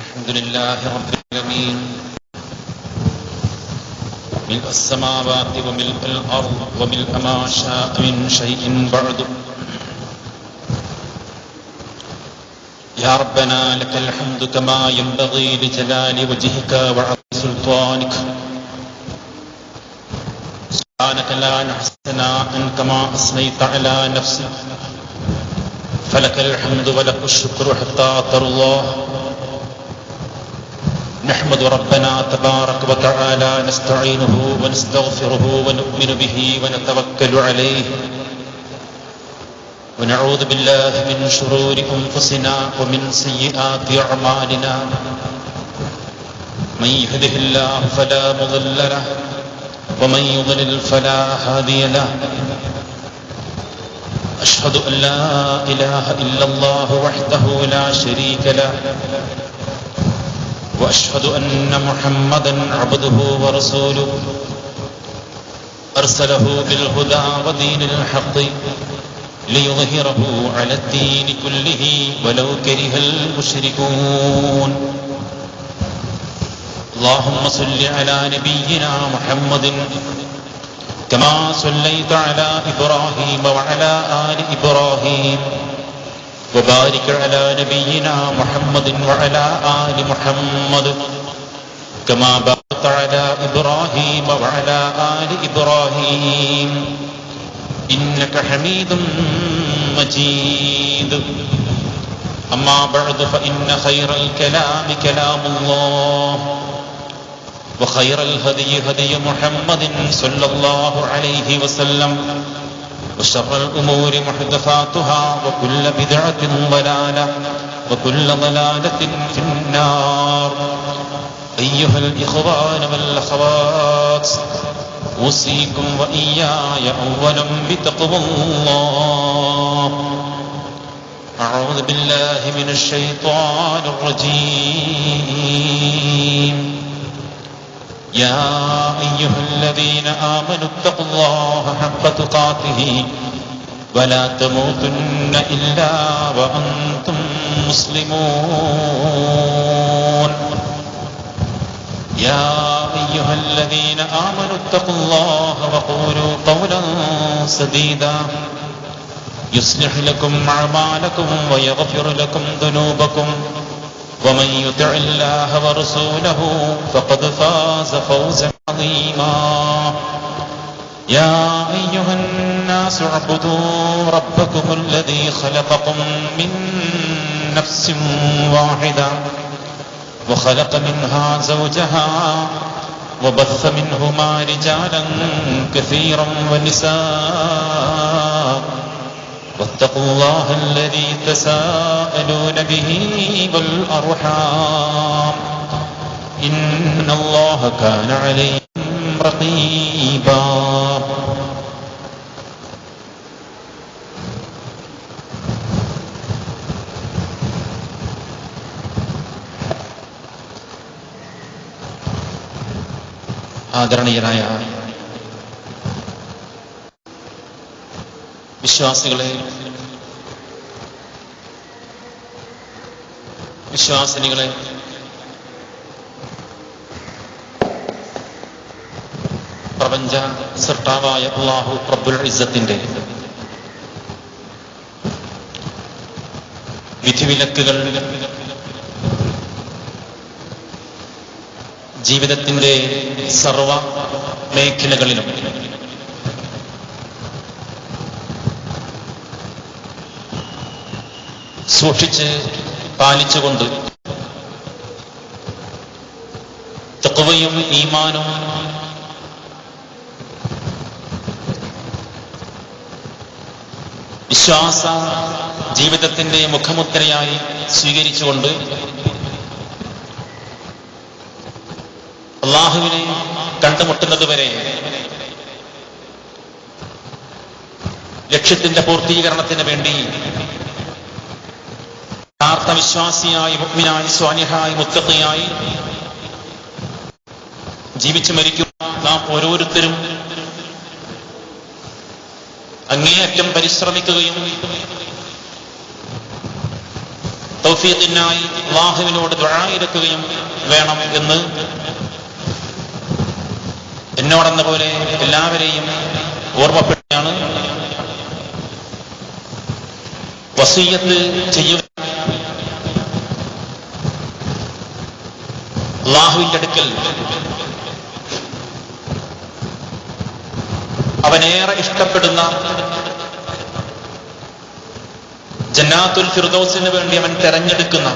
الحمد لله رب العالمين ملء السماوات وملء الأرض وملء ما شاء من شيء بعد. يا ربنا لك الحمد كما ينبغي لجلال وجهك وعظيم سلطانك. سبحانك لا نحصي ثناء كما أثنيت على نفسك، فلك الحمد ولك الشكر حتى ترضى. نحمد ربنا تبارك وتعالى، نستعينه ونستغفره ونؤمن به ونتوكل عليه، ونعوذ بالله من شرور أنفسنا ومن سيئات أعمالنا. من يهده الله فلا مضل له ومن يضلل فلا هادي له. أشهد أن لا إله إلا الله وحده لا شريك له، وأشهد أن محمدا عبده ورسوله أرسله بالهدى ودين الحق ليظهره على الدين كله ولو كره المشركون. اللهم صل على نبينا محمد كما صليت على إبراهيم وعلى آل إبراهيم، وبارك على نبينا محمد وعلى آل محمد كما باركت على إبراهيم وعلى آل إبراهيم إنك حميد مجيد. أما بعد، فإن خير الكلام كلام الله، وخير الهدي هدي محمد صلى الله عليه وسلم، وشر الأمور محدثاتها، وكل بدعة ضلالة، وكل ضلالة في النار. أيها الإخوان والأخوات، أوصيكم وإياي أولا بتقوى الله. أعوذ بالله من الشيطان الرجيم. يا أيها الذين آمنوا اتقوا الله حق تقاته ولا تموتن إلا وأنتم مسلمون. يا أيها الذين آمنوا اتقوا الله وقولوا قولا سديدا يصلح لكم أعمالكم ويغفر لكم ذنوبكم، ومن يطع الله ورسوله فقد فاز فوزا عظيما. يا أيها الناس اعبدوا ربكم الذي خلقكم من نفس واحدة وخلق منها زوجها وبث منهما رجالا كثيرا ونساء، واتقوا الله الذي تساءلون به والأرحام إن الله كان عليكم رقيبا. ആദരണീയരായ വിശ്വാസികളെ, വിശ്വാസിനികളെ, പ്രപഞ്ച സൃഷ്ടാവായ അല്ലാഹു റബ്ബുൽ ഇസ്സത്തിന്റെ വിധിവിലക്കുകൾ ജീവിതത്തിന്റെ സർവ മേഖലകളിലും സൂക്ഷിച്ച് പാലിച്ചുകൊണ്ട് തഖ്വയും ഈമാനും വിശ്വാസ ജീവിതത്തിന്റെ മുഖമുദ്രയായി സ്വീകരിച്ചുകൊണ്ട് അല്ലാഹുവിനെ കണ്ടുമുട്ടുന്നത് വരെ ലക്ഷ്യത്തിന്റെ പൂർത്തീകരണത്തിന് വേണ്ടി യഥാർത്ഥ വിശ്വാസിയായി, മുഅ്മിനായി, സ്വാലിഹായി, മുത്തഖിയായി ജീവിച്ചു മരിക്കുന്ന നാം ഓരോരുത്തരും അങ്ങേയറ്റം പരിശ്രമിക്കുകയും തൗഫീഖിനായി അല്ലാഹുവിനോട് ദുആ ഇരക്കുകയും വേണം എന്ന് എന്നോടെന്ന പോലെ എല്ലാവരെയും ഓർമ്മപ്പെടുകയാണ്. വസിയ്യത്ത് ചെയ്യുക അല്ലാഹുവിന്റെ അടുക്കൽ അവനേറെ ഇഷ്ടപ്പെടുന്ന ജന്നാത്തുൽ ഫിർദൗസിന് വേണ്ടി അവൻ തെരഞ്ഞെടുക്കുന്ന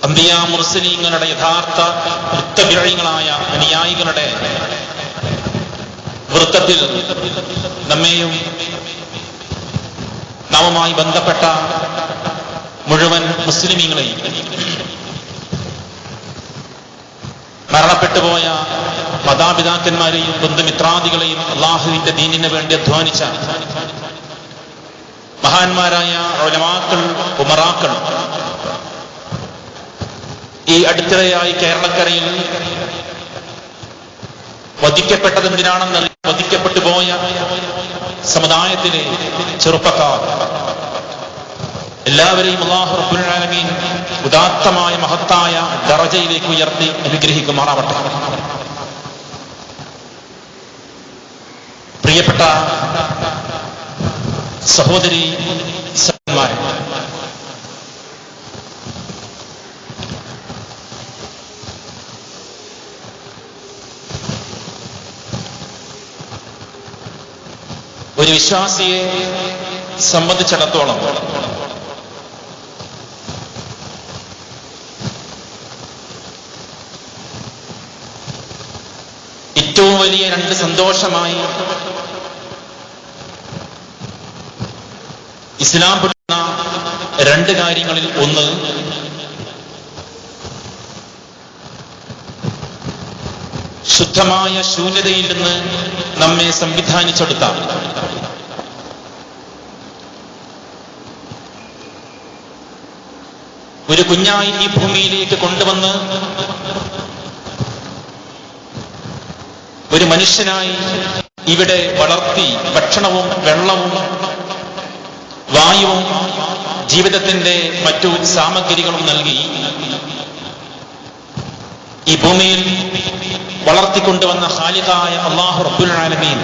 അംബിയാ മുർസലീങ്ങളുടെ യഥാർത്ഥ മുത്തബിഈങ്ങളായ അനുയായികളുടെ വൃത്തത്തിൽ നമ്മെയും നാമുമായി ബന്ധപ്പെട്ട മുഴുവൻ മുസ്ലിമീങ്ങളെയും മരണപ്പെട്ടുപോയ മാതാപിതാക്കന്മാരെയും ബന്ധുമിത്രാദികളെയും അല്ലാഹുവിന്റെ ദീനിന് വേണ്ടി അധ്വാനിച്ച മഹാന്മാരായ ഉലമാക്കൾ, ഉമറാക്കൾ ഈ അടുത്തിടെയായി കേരളക്കരയിൽ വധിക്കപ്പെട്ടതെന്തിനാണെന്ന് വധിക്കപ്പെട്ടു പോയ സമുദായത്തിലെ ചെറുപ്പക്കാർ എല്ലാവരെയും അല്ലാഹു റബ്ബുൽ ആലമീൻ ഉദാത്തമായ മഹത്തായ ദറജയിലേക്ക് ഉയർത്തി അനുഗ്രഹിക്കുമാറാവട്ടെ. പ്രിയപ്പെട്ട സഹോദരി സഹോദരന്മാരെ, ഒരു വിശ്വാസിയെ സംബന്ധിച്ചിടത്തോളം ഏറ്റവും വലിയ രണ്ട് സന്തോഷമായി ഇസ്ലാം പഠിക്കുന്ന രണ്ട് കാര്യങ്ങളിൽ ഒന്ന് ശുദ്ധമായ ശൂന്യതയിൽ നിന്ന് നമ്മെ സംവിധാനിച്ചെടുത്ത ഒരു കുഞ്ഞായി ഈ ഭൂമിയിലേക്ക് കൊണ്ടുവന്ന് ഒരു മനുഷ്യനായി ഇവിടെ വളർത്തി ഭക്ഷണവും വെള്ളവും വായുവും ജീവിതത്തിന്റെ മറ്റു സാമഗ്രികളും നൽകി ഈ ഭൂമിയിൽ വളർത്തിക്കൊണ്ടുവന്ന ഖാലിഖായ അല്ലാഹു റബ്ബുൽ ആലമീൻ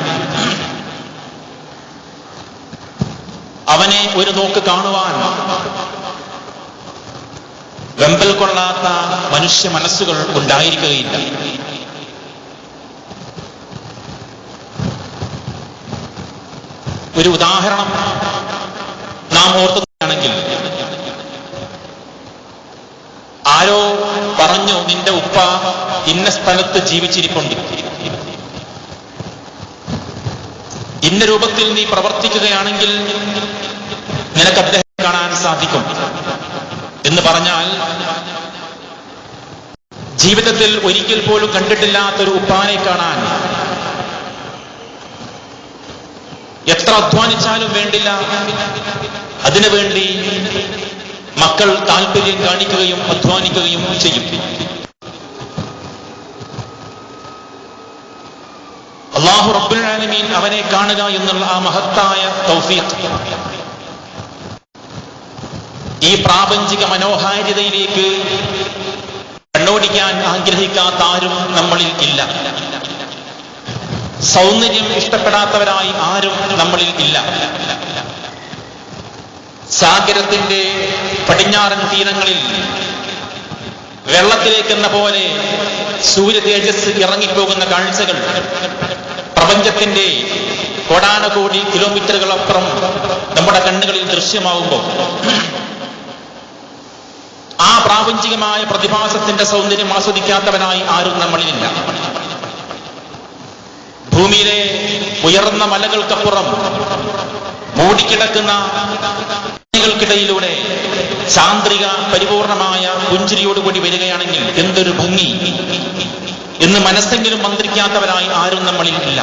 അവനെ ഒരു നോക്ക് കാണുവാൻ വെമ്പൽ കൊള്ളാത്ത മനുഷ്യ മനസ്സുകൾ ഉണ്ടായിരിക്കുകയില്ല. ഒരു ഉദാഹരണം നാം ഓർക്കുകയാണെങ്കിൽ, ആരോ പറഞ്ഞു നിന്റെ ഉപ്പ ഇന്ന സ്ഥലത്ത് ജീവിച്ചിരിപ്പുണ്ട്, ഇന്ന രൂപത്തിൽ നീ പ്രവർത്തിക്കുകയാണെങ്കിൽ നിനക്ക് അദ്ദേഹം കാണാൻ സാധിക്കും എന്ന് പറഞ്ഞാൽ, ജീവിതത്തിൽ ഒരിക്കൽ പോലും കണ്ടിട്ടില്ലാത്തൊരു ഉപ്പാനെ കാണാൻ എത്ര അധ്വാനിച്ചാലും വേണ്ടില്ല, അതിനുവേണ്ടി മക്കൾ താല്പര്യം കാണിക്കുകയും അധ്വാനിക്കുകയും ചെയ്യും. അല്ലാഹു റബ്ബുൽ ആലമീൻ അവനെ കാണുക എന്നുള്ള ആ മഹത്തായ തൗഫീഖ്, ഈ പ്രാപഞ്ചിക മനോഹാരിതയിലേക്ക് കണ്ണോടിക്കാൻ ആഗ്രഹിക്കാത്ത ആരും നമ്മളിൽ ഇല്ല. സൗന്ദര്യം ഇഷ്ടപ്പെടാത്തവരായി ആരും നമ്മളിൽ ഇല്ല. സാഗരത്തിന്റെ പടിഞ്ഞാറൻ തീരങ്ങളിൽ വെള്ളത്തിലേക്കെന്ന പോലെ സൂര്യ തേജസ് ഇറങ്ങിപ്പോകുന്ന കാഴ്ചകൾ പ്രപഞ്ചത്തിന്റെ കോടാനകോടി കിലോമീറ്ററുകളപ്പുറം നമ്മുടെ കണ്ണുകളിൽ ദൃശ്യമാവുമ്പോൾ ആ പ്രാപഞ്ചികമായ പ്രതിഭാസത്തിന്റെ സൗന്ദര്യം ആസ്വദിക്കാത്തവനായി ആരും നമ്മളിലില്ല. ഭൂമിയിലെ ഉയർന്ന മലകൾക്കപ്പുറം മൂടിക്കിടക്കുന്ന ിലൂടെ ചാന്ദ്രിക പരിപൂർണമായ പുഞ്ചിരിയോടുകൂടി വരികയാണെങ്കിൽ എന്തൊരു ഭംഗി എന്ന് മനസ്സെങ്കിലും മന്ത്രിക്കാത്തവരായി ആരും നമ്മളിൽ ഇല്ല.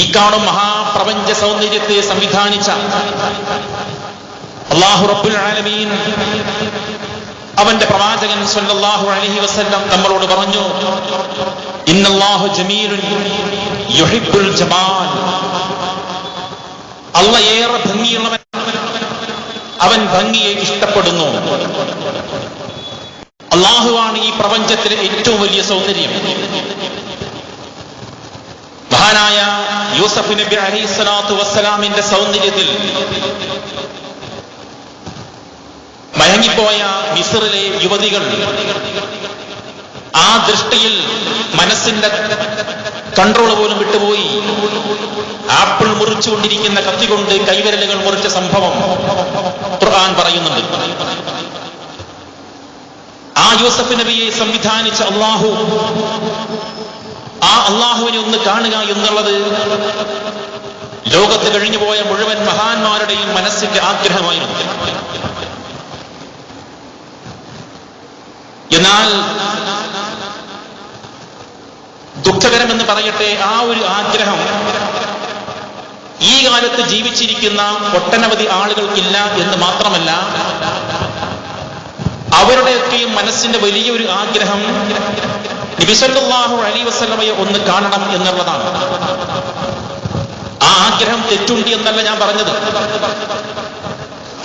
ഈ കാണും മഹാപ്രപഞ്ച സൗന്ദര്യത്തെ സംവിധാനിച്ച അല്ലാഹു റബ്ബുൽ ആലമീൻ അവന്റെ പ്രവാചകൻ സ്വല്ലല്ലാഹു അലൈഹി വസല്ലം നമ്മളോട് പറഞ്ഞു, ഇന്നല്ലാഹു ജമീലുൻ യുഹിബ്ബുൽ ജമാൽ. അല്ലാഹ് ഏറെ ഭംഗിയുള്ളവൻ, അവൻ ഭംഗിയെ ഇഷ്ടപ്പെടുന്നു. അള്ളാഹുവാണ് ഈ പ്രപഞ്ചത്തിലെ ഏറ്റവും വലിയ സൗന്ദര്യം. മഹാനായ യൂസഫ് നബി അലൈഹിസ്സലാത്തു വസ്സലാമിന്റെ സൗന്ദര്യത്തിൽ മയങ്ങിപ്പോയ മിസ്റിലെ യുവതികൾ ആ ദൃഷ്ടിയിൽ മനസ്സിന്റെ കൺട്രോൾ പോലും വിട്ടുപോയി. ആപ്പിൾ മുറിച്ചുകൊണ്ടിരിക്കുന്ന കത്തി കൊണ്ട് കൈവിരലുകൾ മുറിച്ച സംഭവം ഖുർആൻ പറയുന്നുണ്ട്. ആ യൂസഫ് നബിയെ സംവിധാനിച്ച അള്ളാഹു, ആ അള്ളാഹുവിനെ ഒന്ന് കാണുക എന്നുള്ളത് ലോകത്ത് കഴിഞ്ഞുപോയ മുഴുവൻ മഹാന്മാരുടെയും മനസ്സിന്റെ ആഗ്രഹമായിരുന്നു. എന്നാൽ ദുഃഖകരമെന്ന് പറയട്ടെ, ആ ഒരു ആഗ്രഹം ഈ കാലത്ത് ജീവിച്ചിരിക്കുന്ന ഒട്ടനവധി ആളുകൾക്കില്ല എന്ന് മാത്രമല്ല, അവരുടെയൊക്കെയും മനസ്സിന്റെ വലിയൊരു ആഗ്രഹം നബി സല്ലല്ലാഹു അലൈഹി വസല്ലമയെ ഒന്ന് കാണണം എന്നുള്ളതാണ്. ആ ആഗ്രഹം തെറ്റുണ്ട് എന്നല്ല ഞാൻ പറഞ്ഞത്.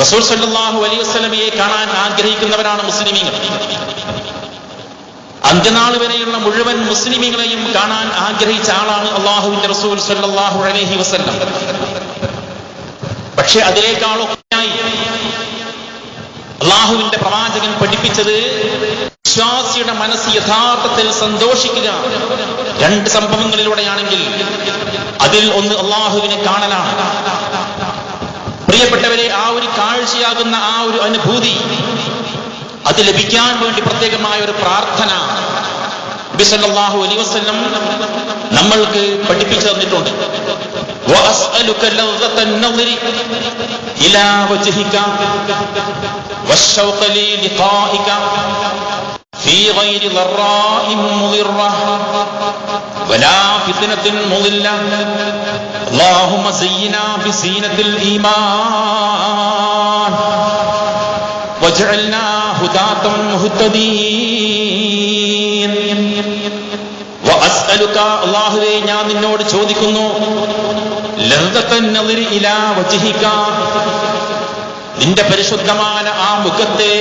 റസൂൽ സല്ലല്ലാഹു അലൈഹി വസല്ലമയെ കാണാൻ ആഗ്രഹിക്കുന്നവരാണ് മുസ്ലിമീങ്ങൾ. അന്ത്യനാൾ വരെയുള്ള മുഴുവൻ മുസ്ലിമീങ്ങളെയും കാണാൻ ആഗ്രഹിച്ച ആളാണ് അള്ളാഹുവിന്റെ റസൂൽ സല്ലല്ലാഹു അലൈഹി വസല്ലം. പക്ഷെ അതിനേക്കാളൊക്കെയായി അള്ളാഹുവിന്റെ പ്രവാചകൻ പഠിപ്പിച്ചത് വിശ്വാസിയുടെ മനസ്സ് യഥാർത്ഥത്തിൽ സന്തോഷിക്കുക രണ്ട് സംഭവങ്ങളിലൂടെയാണെങ്കിൽ അതിൽ ഒന്ന് അള്ളാഹുവിനെ കാണലാണ്. പ്രിയപ്പെട്ടവരെ, ആ ഒരു കാഴ്ചയാകുന്ന ആ ഒരു അനുഭൂതി അത് ലഭിക്കാൻ വേണ്ടി പ്രത്യേകമായ ഒരു പ്രാർത്ഥന നബി സല്ലല്ലാഹു അലൈഹി വസല്ലം നമ്മൾക്ക് പഠിപ്പിച്ചു തന്നിട്ടുണ്ട്. വഅസ്അലുക ലദ്ദത്തൻ നദരി ഇലാ വജ്ഹിക വശൗഖ ലി ലിഖാഇക ഫീ ഗൈരി ളറാഇൻ മുദിറ വലാ ഫിത്നത്തിൻ മുദില്ല അല്ലാഹുമ്മ സയ്യിനാ ബിസീനത്തിൽ ഈമാൻ വജഅൽനാ ഹുദാതൻ മുഹ്തദീൻ. വഅസ്അലുക, അല്ലാഹുവേ ഞാൻ നിന്നോട് ചോദിക്കുന്നു, ലദ്ദത്തൻ നദരി ഇലാ വജ്ഹിക, നിന്റെ പരിശുദ്ധമായ ആ മുഖത്തെ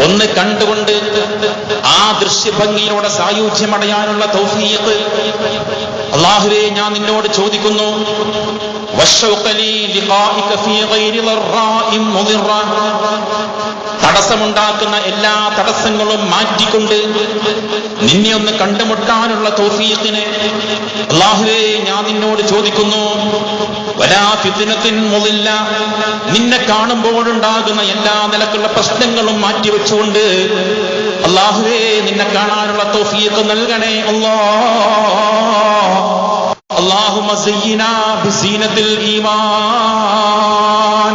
ഒന്ന് കണ്ടുകൊണ്ട് ആ ദൃശ്യഭംഗിയിലൂടെ സായുജ്യമടയാനുള്ള തൗഫീഖ് അല്ലാഹുവേ ഞാൻ നിന്നോട് ചോദിക്കുന്നു. വശൗഖ ലി ലിഖാഇക ഫീ ഗൈരി ളറാഇൻ മുദിറ, തടസ്സമുണ്ടാക്കുന്ന എല്ലാ തടസ്സങ്ങളും മാറ്റിക്കൊണ്ട് നിന്നെ ഒന്ന് കണ്ടുമുട്ടാനുള്ള തൗഫീഖിനെ അല്ലാഹുവേ ഞാൻ നിന്നോട് ചോദിക്കുന്നു. വലാ ഫിത്നത്തിൻ മുദില്ല, നിന്നെ കാണുമ്പോഴുണ്ടാകുന്ന എല്ലാ നിലക്കുള്ള പ്രശ്നങ്ങളും മാറ്റിവെച്ചുകൊണ്ട് അല്ലാഹുവേ നിന്നെ കാണാനുള്ള തൗഫീഖ് നൽകണേ അല്ലാഹുമ്മ സയ്യിനാ ബിസീനത്തിൽ ഈമാൻ.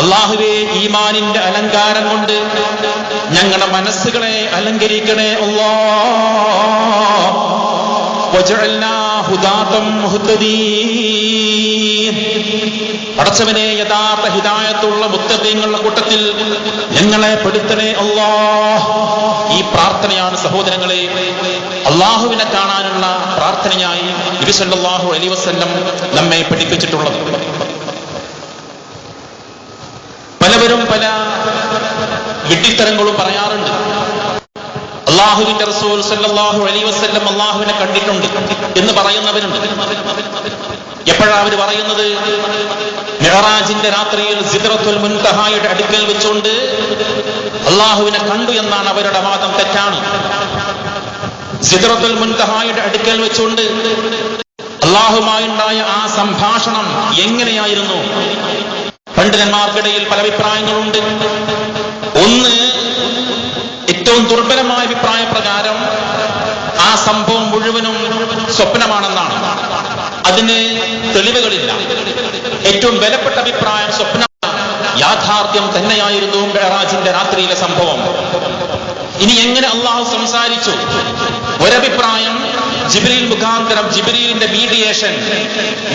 അല്ലാഹുവേ ഈമാനിന്റെ അലങ്കാരം കൊണ്ട് ഞങ്ങളുടെ മനസ്സുകളെ അലങ്കരിക്കണേ അല്ലാഹ്. വജഅൽനാ ഹുദാതൻ മുഹ്തദീൻ, പടച്ചവനെ യഥാർത്ഥ ഹിദായത്തുള്ള മുത്തഖീങ്ങളുടെ കൂട്ടത്തിൽ ഞങ്ങളെ പെടുത്തണേ അല്ലാഹ്. ഈ പ്രാർത്ഥനയാണ് സഹോദരങ്ങളെ അള്ളാഹുവിനെ കാണാനുള്ള പ്രാർത്ഥനയായി നബി സല്ലല്ലാഹു അലൈഹി വസല്ലം നമ്മെ പഠിപ്പിച്ചിട്ടുള്ളത്. പലവരും പല വിഡ്ഢിത്തരങ്ങളും പറയാറുണ്ട്. അള്ളാഹുവിന്റെ റസൂൽ സല്ലല്ലാഹു അലൈഹി വസല്ലം അള്ളാഹുവിനെ കണ്ടിട്ടുണ്ട് എന്ന് പറയുന്നവരുണ്ട്. എപ്പോഴാണ് അവർ പറയുന്നത്? മിഅ്റാജിന്റെ രാത്രിയിൽ സിദ്റത്തുൽ മുൻതഹായുടെ അടുക്കൽ വെച്ചുകൊണ്ട് അള്ളാഹുവിനെ കണ്ടു എന്നാണ് അവരുടെ വാദം. തെറ്റാണ്. സിദ്റത്തുൽ മുൻതഹായുടെ അടുക്കൽ വെച്ചുകൊണ്ട് അള്ളാഹുമായുണ്ടായ ആ സംഭാഷണം എങ്ങനെയായിരുന്നു? പണ്ഡിതന്മാർക്കിടയിൽ പല അഭിപ്രായങ്ങളുണ്ട്. ഒന്ന്, ഏറ്റവും ദുർബലമായ അഭിപ്രായ പ്രകാരം ആ സംഭവം മുഴുവനും സ്വപ്നമാണെന്നാണ്. അതിന് തെളിവുകളില്ല. ഏറ്റവും ബലപ്പെട്ട അഭിപ്രായം സ്വപ്ന യാഥാർത്ഥ്യം തന്നെയായിരുന്നു മിഅ്റാജിന്റെ രാത്രിയിലെ സംഭവം. ഇനി എങ്ങനെ അള്ളാഹു സംസാരിച്ചു? ഒരഭിപ്രായം ജിബ്രീൽ മുഖാന്തരം, ജിബ്രീലിന്റെ മീഡിയേഷൻ,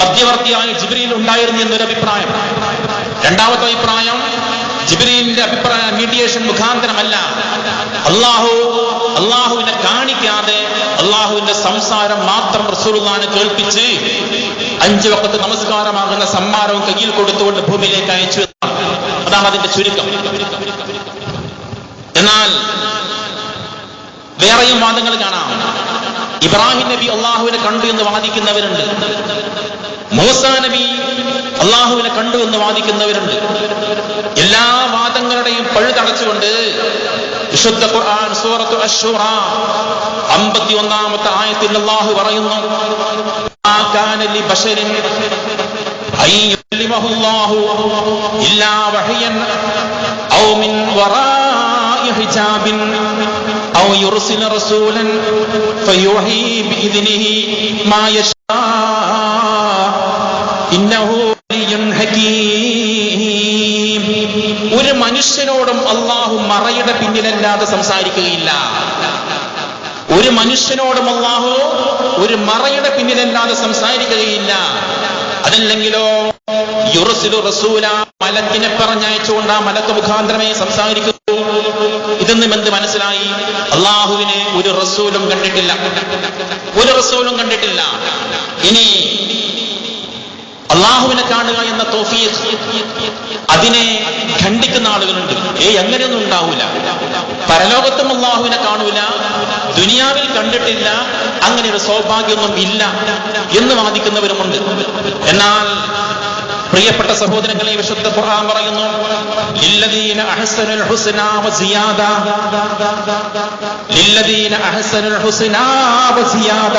മധ്യവർത്തിയായ ജിബ്രീൽ ഉണ്ടായിരുന്നു എന്നൊരഭിപ്രായം. രണ്ടാമത്തെ അഭിപ്രായം ജിബ്രീലിന്റെ അഭിപ്രായം മീഡിയേഷൻ മുഖാന്തരമല്ല, അള്ളാഹുവിനെ കാണിക്കാതെ അള്ളാഹുവിന്റെ സംസാരം മാത്രം റസൂലുള്ളാഹിനെ കേൾപ്പിച്ച് 5 വഖത്ത് നമസ്കാരമാകുന്ന സമ്മാനവും കയ്യിൽ കൊടുത്തുകൊണ്ട് ഭൂമിയിലേക്ക് അയച്ചു എന്നാണ്. അതാണ് അതിന്റെ ചുരുക്കം. എന്നാൽ വേറെയും വാദങ്ങൾ കാണാം. ഇബ്രാഹിം നബി അള്ളാഹുവിനെ കണ്ടു എന്ന് വാദിക്കുന്നവരുണ്ട്. മൂസാ നബി അള്ളാഹുവിനെ കണ്ടു എന്ന് വാദിക്കുന്നവരുണ്ട്. എല്ലാ വാദങ്ങളുടെയും പഴുതടച്ചുകൊണ്ട് വിശുദ്ധ ഖുർആൻ സൂറത്തു അശ്ശൂറ 51-ാമത്തെ ആയത്തിൽ അള്ളാഹു പറയുന്നു, മാ കാന ലി ബശരിൻ അൻ യുകല്ലിമഹു അല്ലാഹു ഇല്ലാ വഹയൻ ഔ മിൻ വറാഇ ഹിജാബിൻ ഔ യുർസില റസൂലൻ ഫയുഹി ബിഇذനിഹി മാ യശാ ഇന്നഹു അലിയ്യുൻ ഹകീം. ഒരു മനുഷ്യനോടും അള്ളാഹു മറയുടെ പിന്നിലല്ലാതെ സംസാരിക്കുകയില്ല. ഒരു മനുഷ്യനോടും അള്ളാഹു ഒരു മറയുടെ പിന്നിലല്ലാതെ സംസാരിക്കുകയില്ല. അതല്ലെങ്കിലോ യുർസിലു റസൂല, മലക്കിനെ പറഞ്ഞയച്ചുകൊണ്ട് ആ മലക്ക് മുഖാന്തരമേ സംസാരിക്കൂ. ഇതെന്നും എന്ത് മനസ്സിലായി? അള്ളാഹുവിനെ ഒരു റസൂലും കണ്ടിട്ടില്ല, ഒരു റസൂലും കണ്ടിട്ടില്ല. ഇനി അള്ളാഹുവിനെ കാണുക എന്ന തൗഫീഖ്, അതിനെ ഖണ്ഡിക്കുന്ന ആളുകളുണ്ട്. അങ്ങനെയൊന്നും ഉണ്ടാവൂല, പരലോകത്തും അള്ളാഹുവിനെ കാണൂല, ദുനിയാവിൽ കണ്ടിട്ടില്ല, അങ്ങനെ ഒരു സൗഭാഗ്യമൊന്നും ഇല്ല എന്ന് വാദിക്കുന്നവരുമുണ്ട്. എന്നാൽ പ്രിയപ്പെട്ട സഹോദരങ്ങളെ, വിശുദ്ധ ഖുർആൻ പറയുന്നു, ലില്ലദീന അഹ്സനുൽ ഹുസ്നാ വസിയാദ, ലില്ലദീന അഹ്സനുൽ ഹുസ്നാ വസിയാദ.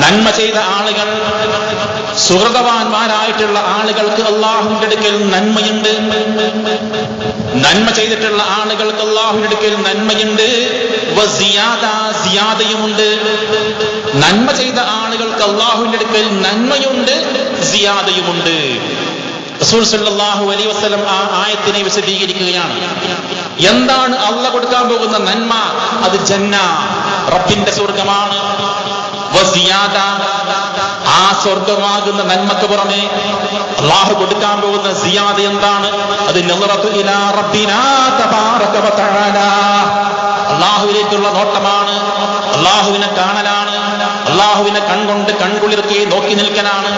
നന്മ ചെയ്ത ആളുകൾ, സുഹൃതവാന്മാരായിട്ടുള്ള ആളുകൾക്ക് അള്ളാഹുവിന്റെ അടുക്കൽ നന്മയുണ്ട്. നന്മ ചെയ്തിട്ടുള്ള ആളുകൾക്ക് അള്ളാഹുവിന്റെ അടുക്കൽ നന്മയുണ്ട്. വസിയാദ, സിയാദയുമുണ്ട്. നന്മ ചെയ്ത ആളുകൾക്ക് അള്ളാഹുവിന്റെ അടുക്കൽ നന്മയുണ്ട്, സിയാദയുമുണ്ട്. റസൂൽ സല്ലല്ലാഹു അലൈഹി വസല്ലം ആ ആയത്തിനെ വിശദീകരിക്കുകയാണ്. എന്താണ് അള്ളാഹ് കൊടുക്കാൻ പോകുന്ന നന്മ? അത് ജന്ന, റബ്ബിന്റെ സ്വർഗമാണ്. വസിയാദ, ആ സ്വർഗമാകുന്ന നന്മക്ക് പുറമെ അള്ളാഹു കൊടുക്കാൻ പോകുന്ന സിയാദ എന്താണ്? അത് നളറതു ഇലാ റബ്ബിനാ തബാറക വ തആല, അള്ളാഹുവിലേക്കുള്ള നോട്ടമാണ്, അള്ളാഹുവിനെ കാണലാണ്, അള്ളാഹുവിനെ കൺകൊണ്ട് കൺകുളിർക്കെ നോക്കി നിൽക്കലാണ്.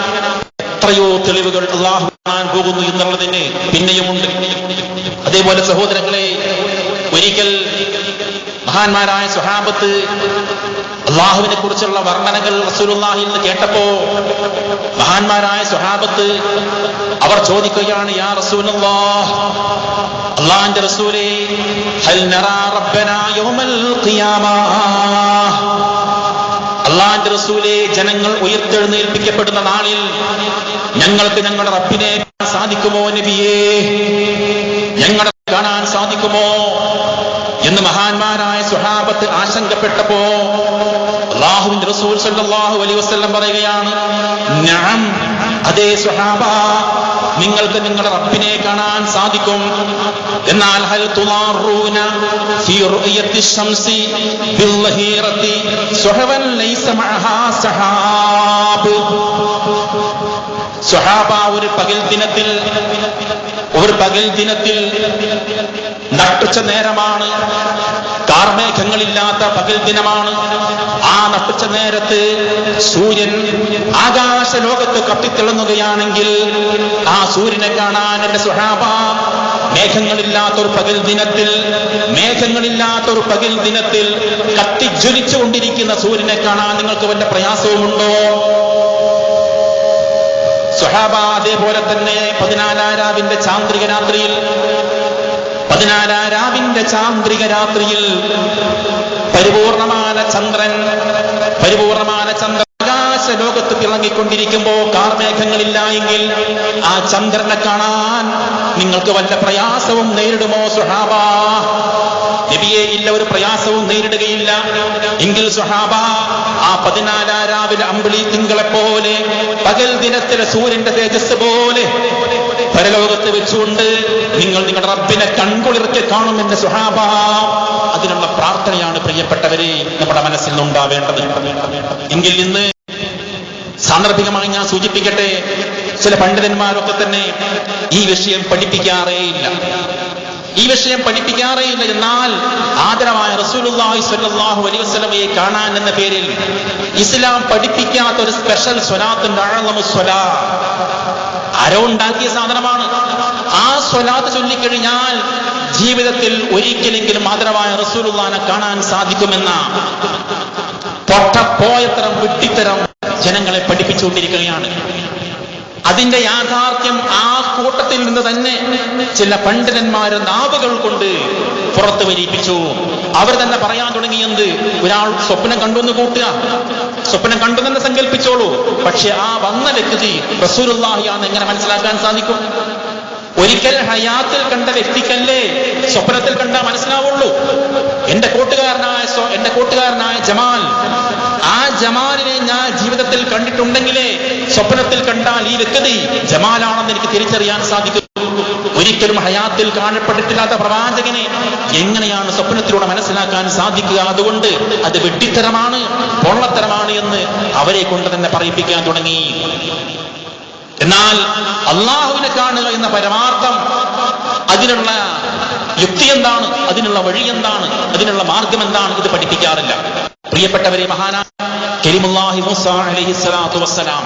എത്രയോ തെളിവുകൾ അള്ളാഹു കാണാൻ പോകുന്നു എന്നുള്ളതിന് പിന്നെയുമുണ്ട്. അതേപോലെ സഹോദരങ്ങളെ, ഒരിക്കൽ മഹാന്മാരായ സ്വഹാബത്ത് അള്ളാഹുവിനെ കുറിച്ചുള്ള വർണ്ണനകൾ റസൂലുള്ളാഹിയിൽ നിന്ന് കേട്ടപ്പോ മഹാന്മാരായ സ്വഹാബത്ത് അവർ ചോദിക്കുകയാണ്, യാ റസൂലല്ലാഹ്, അള്ളാഹുവിന്റെ റസൂലേ, ഹൽ നറാ റബ്ബനാ യൗമൽ ഖിയാമ, അള്ളാഹുവിന്റെ റസൂലേ, ജനങ്ങൾ ഉയർത്തെഴുന്നേൽപ്പിക്കപ്പെടുന്ന നാളിൽ ഞങ്ങൾക്ക് ഞങ്ങളുടെ റബ്ബിനെ കാണാൻ സാധിക്കുമോ നബിയേ? ഞങ്ങളെ കാണാൻ സാധിക്കുമോ എന്ന് മഹാന്മാരായ സ്വഹാബത്ത് ആശങ്കപ്പെട്ടപ്പോ അല്ലാഹുവിന്റെ റസൂൽ സല്ലല്ലാഹു അലൈഹി വസല്ലം പറയുകയാണ്, നഅം, അതേ സ്വഹാബ, നിങ്ങൾക്ക് നിങ്ങളുടെ റബ്ബിനെ കാണാൻ സാധിക്കും. എന്നാൽ ഹൽ തുളാറൂന ഫീ റുഅയത്തി ശംസി ബിൽളഹീറത്തി സുഹവൻ ലൈസ മഅഹാ സഹാബ്. സ്വഹാബ, ഒരു പകൽ ദിനത്തിൽ നട്ടുച്ച നേരമാണ്, കാർമേഘങ്ങളില്ലാത്ത പകൽ ദിനമാണ്. ആ നട്ടുച്ച നേരത്ത് സൂര്യൻ ആകാശ ലോകത്ത് കത്തിത്തിളങ്ങുകയാണെങ്കിൽ ആ സൂര്യനെ കാണാൻ എന്റെ സ്വഹാബ, മേഘങ്ങളില്ലാത്തൊരു പകൽ ദിനത്തിൽ കത്തിജ്വലിച്ചുകൊണ്ടിരിക്കുന്ന സൂര്യനെ കാണാൻ നിങ്ങൾക്ക് വല്ല പ്രയാസവുമുണ്ടോ? സ്വഹാബ, അതേപോലെ തന്നെ 14 രാവിന്റെ ചാന്ദ്രിക രാത്രിയിൽ പരിപൂർണമായ ചന്ദ്രൻ ആകാശ ലോകത്ത് തിളങ്ങിക്കൊണ്ടിരിക്കുമ്പോ കാർമേഘങ്ങളില്ല എങ്കിൽ ആ ചന്ദ്രനെ കാണാൻ നിങ്ങൾക്ക് വല്ല പ്രയാസവും നേരിടുമോ സ്വഹാബ? നബിയെ, ഇല്ല, ഒരു പ്രയാസവും നേരിടുകയില്ല. എങ്കിൽ സ്വഹാബ, ആ 14 രാവിലെ അമ്പിളി തിങ്കളെപ്പോലെ പകൽ ദിനത്തിലെ സൂര്യന്റെ തേജസ് പോലെ പരലോകത്ത് വെച്ചുകൊണ്ട് നിങ്ങൾ നിങ്ങളുടെ റബ്ബിനെ കൺകുളിർക്കെ കാണുമെന്ന് സ്വഹാബ. അതിനുള്ള പ്രാർത്ഥനയാണ് പ്രിയപ്പെട്ടവരെ നമ്മുടെ മനസ്സിൽ നിന്നുണ്ടാവേണ്ടത്. എങ്കിൽ ഇന്ന് സാന്ദർഭികമായി ഞാൻ സൂചിപ്പിക്കട്ടെ, ചില പണ്ഡിതന്മാരൊക്കെ തന്നെ ഈ വിഷയം പഠിപ്പിക്കാറേയില്ല. എന്നാൽ ആദരവായ റസൂലുള്ളാഹി സ്വല്ലല്ലാഹു അലൈഹി വസല്ലമയെ കാണാൻ എന്ന പേരിൽ ഇസ്ലാം പഠിപ്പിക്കാത്ത ഒരു സ്പെഷ്യൽ സ്വലാത്തുണ്ട്, അഅ്ളമു സ്വലാ. ആരോ ഉണ്ടാക്കിയ സാധനമാണ്. ആ സ്വലാത്ത് ചൊല്ലിക്കഴിഞ്ഞാൽ ജീവിതത്തിൽ ഒരിക്കലെങ്കിലും ആദരവായ റസൂലുള്ളാഹിനെ കാണാൻ സാധിക്കുമെന്ന പൊട്ടപ്പോയത്തരം വിഡ്ഢിത്തരം ജനങ്ങളെ പഠിപ്പിച്ചുകൊണ്ടിരിക്കുകയാണ്. അതിന്റെ യാഥാർത്ഥ്യം ആ കൂട്ടത്തിൽ നിന്ന് തന്നെ ചില പണ്ഡിതന്മാര് നാവുകൾ കൊണ്ട് പുറത്തു വരിപ്പിച്ചു. അവർ തന്നെ പറയാൻ തുടങ്ങിയത്, ഒരാൾ സ്വപ്നം കണ്ടു എന്ന് കൂട്ടുക, സ്വപ്നം കണ്ടു തന്നെ സങ്കല്പിച്ചോളൂ, പക്ഷെ ആ വന്ന വ്യക്തി റസൂലുള്ളാഹിയാണെന്ന് എങ്ങനെ മനസ്സിലാക്കാൻ സാധിക്കും? ഒരിക്കൽ ഹയാത്തിൽ കണ്ട വ്യക്തിക്കല്ലേ സ്വപ്നത്തിൽ കണ്ടാൽ മനസ്സിലാവുള്ളൂ. എന്റെ കൂട്ടുകാരനായ ജമാൽ, ആ ജമാലിനെ ഞാൻ ജീവിതത്തിൽ കണ്ടിട്ടുണ്ടെങ്കിലേ സ്വപ്നത്തിൽ കണ്ടാൽ ഈ വ്യക്തി ജമാലാണെന്ന് എനിക്ക് തിരിച്ചറിയാൻ സാധിക്കും. ഒരിക്കലും ഹയാത്തിൽ കാണപ്പെട്ടിട്ടില്ലാത്ത പ്രവാചകനെ എങ്ങനെയാണ് സ്വപ്നത്തിലൂടെ മനസ്സിലാക്കാൻ സാധിക്കുക? അതുകൊണ്ട് അത് വെട്ടിത്തരമാണ്, പൊള്ളത്തരമാണ് എന്ന് അവരെ കൊണ്ട് തന്നെ പറയിപ്പിക്കാൻ തുടങ്ങി. എന്നാൽ അള്ളാഹുവിനെ കാണുക എന്ന പരമാർത്ഥം, അതിനുള്ള യുക്തി എന്താണ്, അതിനുള്ള വഴി എന്താണ്, അതിനുള്ള മാർഗം എന്താണ്, ഇത് പഠിപ്പിക്കാറില്ല. പ്രിയപ്പെട്ടവരെ, മഹാനായ കരീമുല്ലാഹി മൂസ അലൈഹിസ്സലാത്തു വസ്സലാം,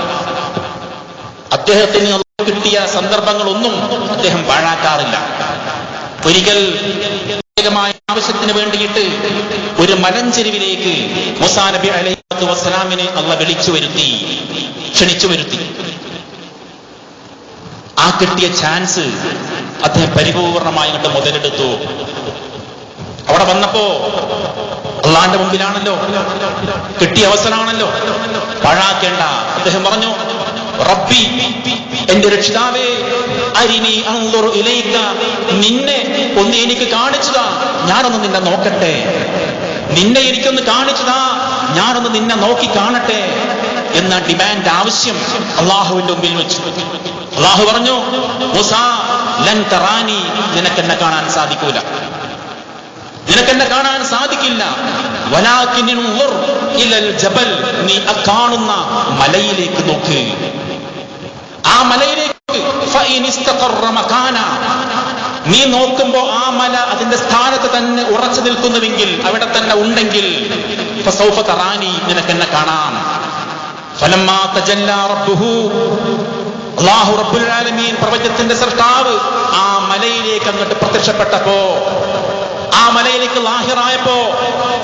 അദ്ദേഹത്തിന് കിട്ടിയ സന്ദർഭങ്ങളൊന്നും അദ്ദേഹം പാഴാക്കാറില്ല. ഒരിക്കൽ പ്രത്യേകമായ ആവശ്യത്തിന് വേണ്ടിയിട്ട് ഒരു മലഞ്ചെരുവിലേക്ക് മൂസാ നബി അലൈഹിസ്സലാത്തു വസ്സലാമിനെ അള്ളാഹ് ക്ഷണിച്ചു വരുത്തി. ആ കിട്ടിയ ചാൻസ് അദ്ദേഹം പരിപൂർണമായി കണ്ട് മുതലെടുത്തു. അവിടെ വന്നപ്പോ അള്ളാന്റെ മുമ്പിലാണല്ലോ, കിട്ടിയ അവസരമാണല്ലോ, പാഴാക്കേണ്ട. അദ്ദേഹം പറഞ്ഞു, റബ്ബി, എന്റെ രക്ഷിതാവേ, അരിനി അൻദുർ ഇലൈക, നിന്നെ ഒന്ന് എനിക്ക് കാണിച്ചതാ, ഞാനൊന്ന് നിന്നെ നോക്കട്ടെ. നിന്നെ എനിക്കൊന്ന് കാണിച്ചതാ, ഞാനൊന്ന് നിന്നെ നോക്കി കാണട്ടെ എന്ന ഡിമാൻഡ്, ആവശ്യം അള്ളാഹുവിന്റെ മുമ്പിൽ വെച്ചു. അള്ളാഹു പറഞ്ഞു, മൂസാ ലൻ തറാനി, നിനക്കെന്നെ കാണാൻ സാധിക്കൂല, നിനക്കെന്നെ കാണാൻ സാധിക്കില്ല. വലാകിൻ ഉൻദുർ ഇലൽ ജബൽ, നീ കാണുന്ന മലയിലേക്ക് നോക്ക്. ആ മലയിലേക്ക് ഫഇൻ ഇസ്തഖറ മകാന, നീ നോക്കുമ്പോ ആ മല അതിന്റെ സ്ഥാനത്ത് തന്നെ ഉറച്ചു നിൽക്കുന്നുവെങ്കിൽ, അവിടെ തന്നെ ഉണ്ടെങ്കിൽ, ഫസൗഫ തറാനി, നിനക്കെന്നെ കാണാം. ഫലമ്മാ തജല്ലാ റബ്ബുഹു, അല്ലാഹു റബ്ബുൽ ആലമീൻ, പ്രപഞ്ചത്തിന്റെ സൃഷ്ടാവ്, ആ മലയിലേക്ക് അങ്ങോട്ട് പ്രത്യക്ഷപ്പെട്ടപ്പോ, ആ മലയിലേക്ക് ലാഹിറായപ്പോ,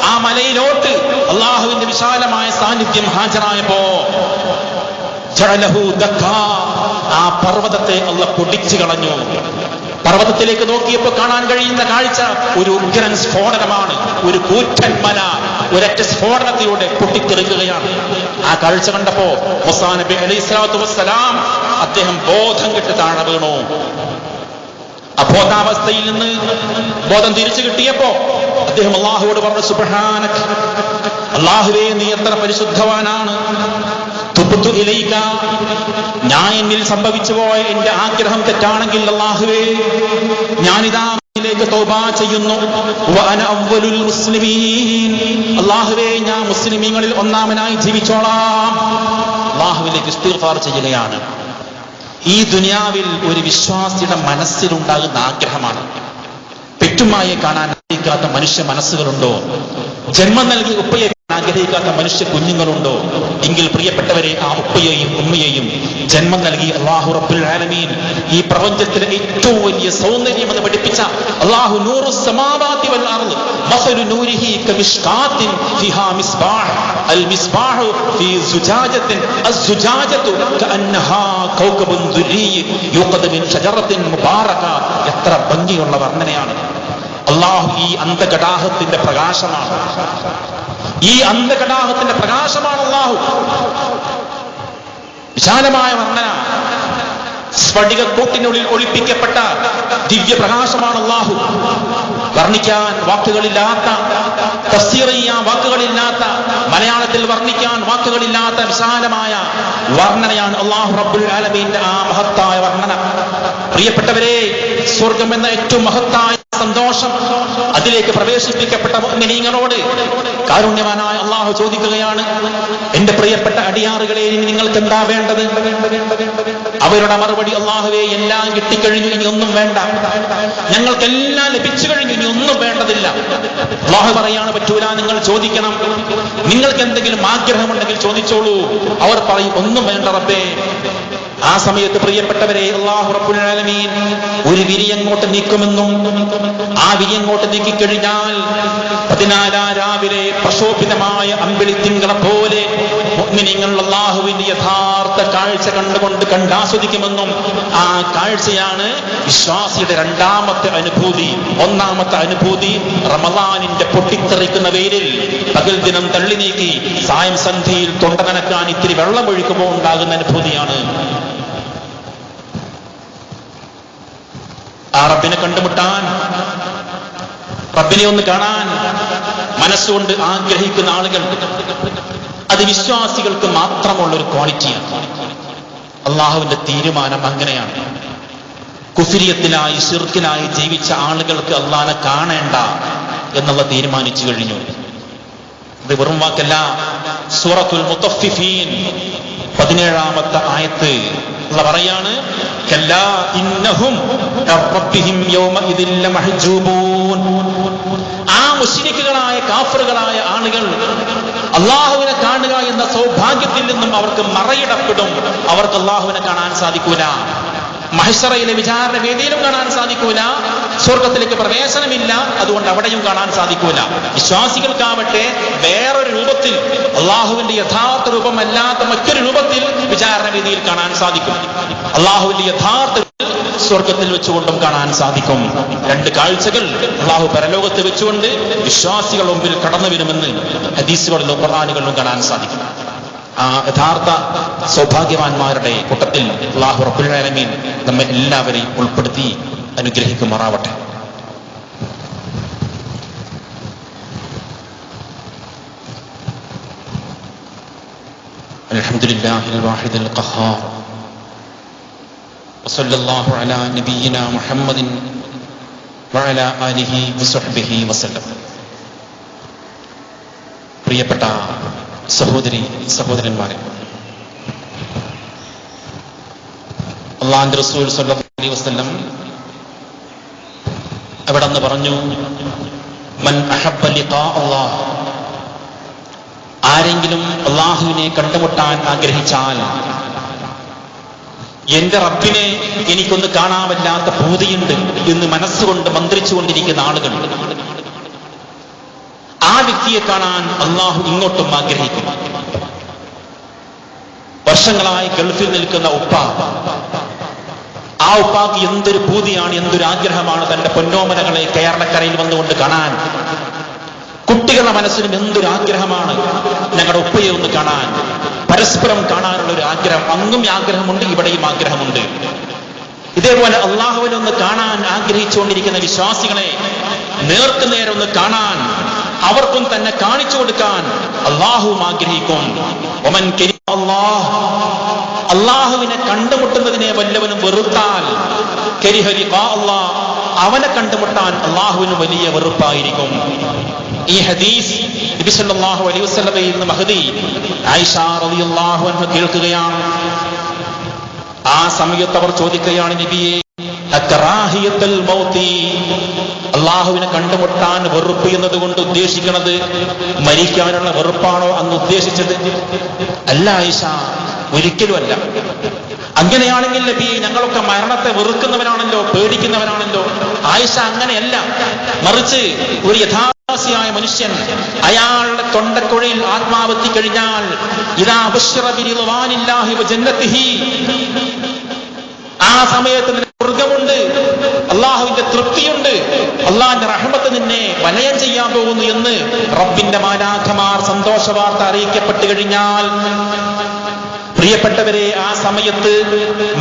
ആ മലയിലോട്ട് അള്ളാഹുവിന്റെ വിശാലമായ സാന്നിധ്യം ഹാജരായപ്പോ, ജഅലഹു ദക്കാ, ആ പർവ്വതത്തെ അള്ളാഹ് പൊടിച്ചു കളഞ്ഞു. പർവ്വതത്തിലേക്ക് നോക്കിയപ്പോൾ കാണാൻ കഴിയുന്ന കാഴ്ച ഒരു ഉഗ്രൻ സ്ഫോടനമാണ്. ഒരു കൂറ്റൻ മല ഒരൊറ്റ സ്ഫോടനത്തിലൂടെ പൊട്ടിത്തെറിക്കുകയാണ്. ആ കാഴ്ച കണ്ടപ്പോ മൂസാ നബി അലൈഹിസ്സലാത്തു വസ്സലാം അദ്ദേഹം ബോധം കെട്ട് താഴെ വീണു. അബോധാവസ്ഥയിൽ നിന്ന് ബോധം തിരിച്ചു കിട്ടിയപ്പോ അദ്ദേഹം അള്ളാഹുവോട് പറഞ്ഞു, സുബ്ഹാനക, അള്ളാഹുവേ, നീ എത്ര പരിശുദ്ധവാനാണ്. തുബ്തു ഇലൈക, ഞാൻ എന്നിൽ സംഭവിച്ചു പോയ എന്റെ ആഗ്രഹം തെറ്റാണെങ്കിൽ അള്ളാഹുവേ, ഞാനിതാ ിലേക്ക് തൗബ ചെയ്യുന്നു. വഅന അവ്വലുൽ മുസ്ലിമീൻ, അള്ളാഹുവേ, ഞാൻ മുസ്ലിമീങ്ങളിൽ ഒന്നാമനായി ജീവിച്ചോളാം. അള്ളാഹുവിലേക്ക് ഇസ്തിഗ്ഫാർ ചെയ്യുകയാണ്. ഈ ദുനിയാവിൽ ഒരു വിശ്വാസിയുടെ മനസ്സിലുണ്ടാകുന്ന ആഗ്രഹമാണ്. പെറ്റുമ്മയെ കാണാൻ ആഗ്രഹിക്കാത്ത മനുഷ്യ മനസ്സുകളുണ്ടോ? ജന്മം നൽകി ഉപ്പയെ ആഗ്രഹിക്കാത്ത മനുഷ്യ കുഞ്ഞുങ്ങളുണ്ടോ? എങ്കിൽ പ്രിയപ്പെട്ടവരെ, ആ ഉപ്പയെയും ഉമ്മയെയും ജന്മം നൽകി അല്ലാഹു റബ്ബുൽ ആലമീൻ ഈ പ്രപഞ്ചത്തിലെ ഏറ്റവും വലിയ സൗന്ദര്യം എന്ന് പഠിപ്പിച്ച അല്ലാഹു നൂറു സമാവാതി വൽ അർദ് മസലു നൂരിഹി കമിഷ്കാത്തിൻ ഫിഹാ മിസ്ബാഹ് അൽ മിസ്ബാഹു ഫീ സുജാജത്തിൻ അസ്സുജാജതു കഅന്നഹാ കൗകബുൻ ദുരി യുഖദ് മിൻ ഷജറത്തിൻ മുബാറക. എത്ര ഭംഗിയുള്ള വർണ്ണനയാണ്! അല്ലാഹു ഈ അന്ധകടാഹത്തിന്റെ പ്രകാശമാണ്, ഈ അന്ധകടാഹത്തിന്റെ പ്രകാശമാണ് അല്ലാഹു. വിശാലമായ വർണ്ണന, സ്ഫടികക്കൂട്ടിനുള്ളിൽ ഒളിപ്പിക്കപ്പെട്ട ദിവ്യപ്രകാശമാണ് അല്ലാഹു. വർണ്ണിക്കാൻ വാക്കുകളില്ലാത്ത, തഫ്സീർ ചെയ്യാൻ വാക്കുകളില്ലാത്ത, മലയാളത്തിൽ വർണ്ണിക്കാൻ വാക്കുകളില്ലാത്ത വിശാലമായ വർണ്ണനയാണ് അല്ലാഹു റബ്ബുൽ ആലമീന്റെ ആ മഹത്തായ വർണ്ണന. പ്രിയപ്പെട്ടവരെ, സ്വർഗം എന്ന ഏറ്റവും മഹത്തായ സന്തോഷം, അതിലേക്ക് പ്രവേശിപ്പിക്കപ്പെട്ട മുഅ്മിനീങ്ങളോട് കാരുണ്യവാനായ അല്ലാഹു ചോദിക്കുകയാണ്, എന്റെ പ്രിയപ്പെട്ട അടിയാറുകളെ, ഇനി നിങ്ങൾക്ക് എന്താ വേണ്ടത്? അവരുടെ മറുപടി, അല്ലാഹുവേ, എല്ലാം കിട്ടിക്കഴിഞ്ഞു, ഇനി ഒന്നും വേണ്ട, ഞങ്ങൾക്കെല്ലാം ലഭിച്ചു കഴിഞ്ഞു, ഇനി ഒന്നും വേണ്ടതില്ല. അല്ലാഹു പറയാണ്, പറ്റൂല, നിങ്ങൾ ചോദിക്കണം, നിങ്ങൾക്ക് എന്തെങ്കിലും ആഗ്രഹമുണ്ടെങ്കിൽ ചോദിച്ചോളൂ. അവർ പറയും, ഒന്നും വേണ്ട റബ്ബേ, ആ സമയത്ത് പ്രിയപ്പെട്ടവരെ, അല്ലാഹു റബ്ബുൽ ആലമീൻ ഒരു വിരിയങ്ങോട്ട് നീക്കുമെന്നും ആ വിരിയങ്ങോട്ട് നീക്കിക്കഴിഞ്ഞാൽ 14 രാവിലെ പ്രശോഭിതമായ അമ്പിളിത്തിങ്കളെ പോലെ മുഅ്മിനീങ്ങൾ അല്ലാഹുവിന്റെ യഥാർത്ഥ കാഴ്ച കണ്ടുകൊണ്ട് കണ്ടാസ്വദിക്കുമെന്നും ആ കാഴ്ചയാണ് വിശ്വാസിയുടെ രണ്ടാമത്തെ അനുഭൂതി. ഒന്നാമത്തെ അനുഭൂതി റമളാനിന്റെ പൊട്ടിത്തെറിക്കുന്ന വെയിലിൽ പകൽ ദിനം തള്ളി നീക്കി സായം സന്ധ്യയിൽ തൊണ്ട നനക്കാൻ ഇത്തിരി വെള്ളമൊഴിക്കുമ്പോൾ ഉണ്ടാകുന്ന അനുഭൂതിയാണ്. ആ റബ്ബിനെ കണ്ടുമുട്ടാൻ, റബ്ബിനെ ഒന്ന് കാണാൻ മനസ്സുകൊണ്ട് ആഗ്രഹിക്കുന്ന ആളുകൾ, അത് വിശ്വാസികൾക്ക് മാത്രമുള്ളൊരു ക്വാളിറ്റിയാണ്. അള്ളാഹുവിന്റെ തീരുമാനം അങ്ങനെയാണ്. കുഫ്രിയത്തിലായി ശിർക്കിലായി ജീവിച്ച ആളുകൾക്ക് അള്ളാഹനെ കാണേണ്ട എന്നുള്ള തീരുമാനിച്ചു കഴിഞ്ഞു. ഇത് വെറും വാക്കല്ല. സൂറത്തുൽ മുത്തഫിഫീൻ 17-ാമത്തെ ആയത്ത് അല്ലാഹു പറയാണ്, കല്ലാ ഇന്നഹും റബ്ബിഹിം യൗമഇദിൻ ലമഹ്ജൂബൂൻ. ആ മുശ്രിക്കുകളായ കാഫിറുകളായ ആളുകൾ അള്ളാഹുവിനെ കാണുക എന്ന സൗഭാഗ്യത്തിൽ നിന്നും അവർക്ക് മറയിടപ്പെടും. അവർക്ക് അള്ളാഹുവിനെ കാണാൻ സാധിക്കൂല. മഹ്ശറയിലെ വിചാരണ വേദിയിലും കാണാൻ സാധിക്കൂല. സ്വർഗത്തിലേക്ക് പ്രവേശനമില്ല, അതുകൊണ്ട് അവിടെയും കാണാൻ സാധിക്കൂല. വിശ്വാസികൾക്കാവട്ടെ വേറൊരു രൂപത്തിൽ, അള്ളാഹുവിന്റെ യഥാർത്ഥ രൂപമല്ലാത്ത മറ്റൊരു രൂപത്തിൽ വിചാരണ വേദിയിൽ കാണാൻ സാധിക്കും. അള്ളാഹുവിന്റെ യഥാർത്ഥ സ്വർഗത്തിൽ വെച്ചുകൊണ്ടും കാണാൻ സാധിക്കും. രണ്ട് കാഴ്ചകൾ അള്ളാഹു പരലോകത്ത് വെച്ചുകൊണ്ട് വിശ്വാസികൾ മുമ്പിൽ കടന്നു വരുമെന്ന് ഹദീസുകളിലും ഖുർആനുകളിലും കാണാൻ സാധിക്കും. ആ യഥാർത്ഥ സൗഭാഗ്യവാന്മാരുടെ കൂട്ടത്തിൽ അല്ലാഹു റബ്ബുൽ ആലമീൻ നമ്മെ എല്ലാവരെയും ഉൾപ്പെടുത്തി അനുഗ്രഹിക്കുമാറാവട്ടെ. അൽഹംദുലില്ലാഹിൽ വാഹിദിൽ ഖഹാർ വസല്ലല്ലാഹു അലാ നബിയിനാ മുഹമ്മദിൻ വഅലാ ആലിഹി വസഹ്ബിഹി വസല്ലം. പ്രിയപ്പെട്ട സഹോദരി സഹോദരന്മാരെ, അല്ലാഹുവിന്റെ റസൂൽ സ്വല്ലല്ലാഹു അലൈഹി വസല്ലം അവിടെന്ന് പറഞ്ഞു, മൻ അഹബ്ബ ലിഖാ അല്ലാഹ്, ആരെങ്കിലും അള്ളാഹുവിനെ കണ്ടുമുട്ടാൻ ആഗ്രഹിച്ചാൽ, എന്റെ റബ്ബിനെ എനിക്കൊന്ന് കാണാമല്ലാത്ത പൂതിയുണ്ട് എന്ന് മനസ്സുകൊണ്ട് മന്ത്രിച്ചുകൊണ്ടിരിക്കുന്ന ആളുകൾ, ആ വ്യക്തിയെ കാണാൻ അള്ളാഹു ഇങ്ങോട്ടും ആഗ്രഹിക്കും. വർഷങ്ങളായി ഗൾഫിൽ നിൽക്കുന്ന ഉപ്പ, ആ ഉപ്പാക്ക് എന്തൊരു പൂതിയാണ്, എന്തൊരു ആഗ്രഹമാണ് തന്റെ പൊന്നോമനകളെ കേരളക്കരയിൽ വന്നുകൊണ്ട് കാണാൻ. കുട്ടികളുടെ മനസ്സിലും എന്തൊരു ആഗ്രഹമാണ് ഞങ്ങളുടെ ഉപ്പയെ ഒന്ന് കാണാൻ, പരസ്പരം കാണാനുള്ള ഒരു ആഗ്രഹം. അങ്ങും ആഗ്രഹമുണ്ട്, ഇവിടെയും ആഗ്രഹമുണ്ട്. ഇതേപോലെ അള്ളാഹുവിനെ ഒന്ന് കാണാൻ ആഗ്രഹിച്ചുകൊണ്ടിരിക്കുന്ന വിശ്വാസികളെ നേർക്കുനേരെ ഒന്ന് കാണാൻ, അവർക്കും തന്നെ കാണിച്ചു കൊടുക്കാൻ അള്ളാഹുവും ആഗ്രഹിക്കും. ഒമൻ കരിഹ അല്ലാഹ്, അള്ളാഹുവിനെ കണ്ടുമുട്ടുന്നതിനെ വല്ലവനും വെറുത്താൽ, കരിഹ ലിഖാ അല്ലാഹ്, അവനെ കണ്ടുമുട്ടാൻ അള്ളാഹുവിന് വലിയ വെറുപ്പായിരിക്കും. ഈ ഹദീസ് നബി സല്ലല്ലാഹു അലൈഹി വസല്ലമയിൽ നിന്ന് മഹദി ആയിഷ റളിയല്ലാഹു അൻഹ കേൾക്കുകയാണ്. ആ സമയത്ത് അവർ ചോദിക്കുകയാണ്, നബിയെ അക്റാഹിയത്തുൽ മൗതി, അള്ളാഹുവിനെ കണ്ടുമുട്ടാൻ വെറുപ്പ് എന്നതുകൊണ്ട് ഉദ്ദേശിക്കുന്നത് മരിക്കാനുള്ള വെറുപ്പാണോ അന്ന് ഉദ്ദേശിച്ചത്? അല്ല ആയിഷ, ഒരിക്കലുമല്ല. അങ്ങനെയാണെങ്കിൽ നബി, ഞങ്ങളൊക്കെ മരണത്തെ വെറുക്കുന്നവരാണല്ലോ, പേടിക്കുന്നവരാണല്ലോ. ആയിഷ അങ്ങനെയല്ല, മറിച്ച് ഒരു യഥാർത്ഥ മനുഷ്യൻ അയാളുടെ തൊണ്ടക്കുഴയിൽ ആത്മാവെത്തിക്കഴിഞ്ഞാൽ ഇദാ ബുശ്ശിറ ബിറിദ്വാനില്ലാഹി വജന്നതിഹി, ആ സമയത്ത് നിനക്ക് സ്വർഗമുണ്ട്, അള്ളാഹുവിന്റെ തൃപ്തിയുണ്ട്, അള്ളാഹിന്റെ റഹ്മത്ത് നിന്നെ വലയം ചെയ്യാൻ പോകുന്നു എന്ന് റബ്ബിന്റെ മാലാഖമാർ സന്തോഷവാർത്ത അറിയിക്കപ്പെട്ടു കഴിഞ്ഞാൽ, പ്രിയപ്പെട്ടവരെ, ആ സമയത്ത്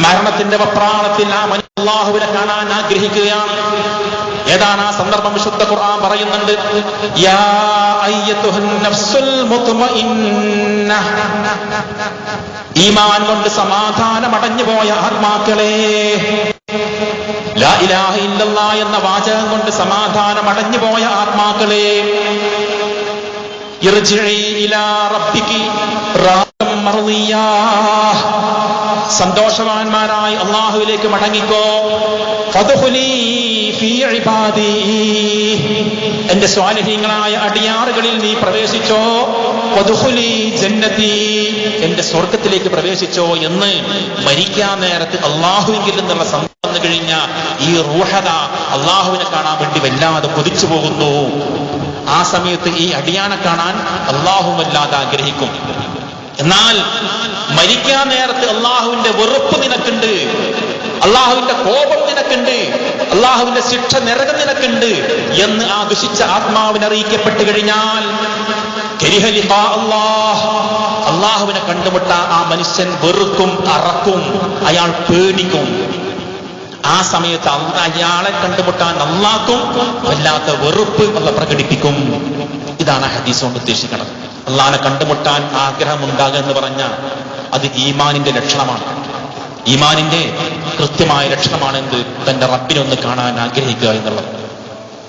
മരണത്തിന്റെ വെപ്രാളത്തിൽ ആ മനുഷ്യൻ അള്ളാഹുവിനെ കാണാൻ ആഗ്രഹിക്കുകയാണ്. ഏതാണ് ആ സന്ദർഭം? വിശുദ്ധ ഖുർആൻ പറയുന്നുണ്ട്, യാ അയ്യതുഹൻ നഫ്സുൽ മുത്മഇന്ന, ഈമാൻ കൊണ്ട് സമാധാനം അടഞ്ഞുപോയ ആത്മാക്കളെ, ലാ ഇലാഹ ഇല്ലല്ലാഹ് എന്ന വാചകം കൊണ്ട് സമാധാനം അടഞ്ഞുപോയ ആത്മാക്കളെ, ഇർജിഇ ഇലാ റബ്ബികി റാദം മർദിയാ, സന്തോഷവാന്മാരായി അള്ളാഹുവിലേക്ക് മടങ്ങിക്കോ. ഫദ്ഖുലീ ഫീ ഇബാദി, എന്റെ സ്വാലിഹീങ്ങളായ അടിയാറുകളിൽ നീ പ്രവേശിച്ചോ. വദ്ഖുലീ ജന്നതി, എന്റെ സ്വർഗത്തിലേക്ക് പ്രവേശിച്ചോ എന്ന് മരിക്കാൻ നേരത്ത് അള്ളാഹുവിൽ നിന്നുള്ള വന്നു കഴിഞ്ഞ ഈ റൂഹത അള്ളാഹുവിനെ കാണാൻ വേണ്ടി വല്ലാതെ കൊതിച്ചു പോകുന്നു. ആ സമയത്ത് ഈ അടിയാനെ കാണാൻ അള്ളാഹു വല്ലാതെ ആഗ്രഹിക്കും. എന്നാൽ മരിക്കാൻ നേരത്ത് അള്ളാഹുവിന്റെ വെറുപ്പ് നിനക്കുണ്ട്, അള്ളാഹുവിന്റെ കോപം നിനക്കുണ്ട്, അള്ളാഹുവിന്റെ ശിക്ഷ നരകം നിനക്കുണ്ട് എന്ന് ആ ദുഷിച്ച ആത്മാവിനെ അറിയിക്കപ്പെട്ടു കഴിഞ്ഞാൽ അള്ളാഹുവിനെ കണ്ടുമുട്ടാൻ ആ മനുഷ്യൻ വെറുക്കും, അറക്കും, അയാൾ പേടിക്കും. ആ സമയത്ത് അയാളെ കണ്ടുമുട്ടാൻ അള്ളാഹ്ക്കും വല്ലാത്ത വെറുപ്പ് അള്ള പ്രകടിപ്പിക്കും. ഇതാണ് ഹദീസ് കൊണ്ട് ഉദ്ദേശിക്കുന്നത്. അള്ളാഹിനെ കണ്ടുമുട്ടാൻ ആഗ്രഹമുണ്ടാകുക എന്ന് പറഞ്ഞാൽ അത് ഈമാനിന്റെ ലക്ഷണമാണ്. ഈമാനിന്റെ കൃത്യമായ ലക്ഷണമാണ് എന്ത്? തന്റെ റബ്ബിനെ ഒന്ന് കാണാൻ ആഗ്രഹിക്കുക എന്നുള്ളത്.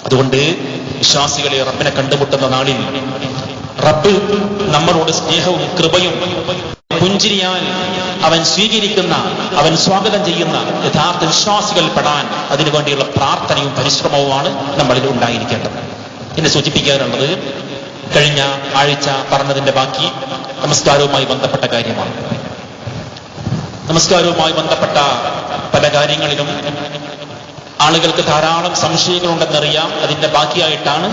അതുകൊണ്ട് വിശ്വാസികളെ റബ്ബിനെ കണ്ടുമുട്ടുന്ന നാളിൽ റബ്ബ് നമ്മളോട് സ്നേഹവും കൃപയും പുഞ്ചിരിയാൽ അവൻ സ്വീകരിക്കുന്ന, അവൻ സ്വാഗതം ചെയ്യുന്ന യഥാർത്ഥ വിശ്വാസികൾ പെടാൻ അതിനുവേണ്ടിയുള്ള പ്രാർത്ഥനയും പരിശ്രമവുമാണ് നമ്മളിൽ ഉണ്ടായിരിക്കേണ്ടത്. എന്നെ സൂചിപ്പിക്കാറുള്ളത് കഴിഞ്ഞ ആഴ്ച പറഞ്ഞതിന്റെ ബാക്കി നമസ്കാരവുമായി ബന്ധപ്പെട്ട കാര്യമാണ്. നമസ്കാരവുമായി ബന്ധപ്പെട്ട പല കാര്യങ്ങളിലും ആളുകൾക്ക് ധാരാളം സംശയങ്ങളുണ്ടെന്നറിയാം. അതിന്റെ ബാക്കിയായിട്ടാണ്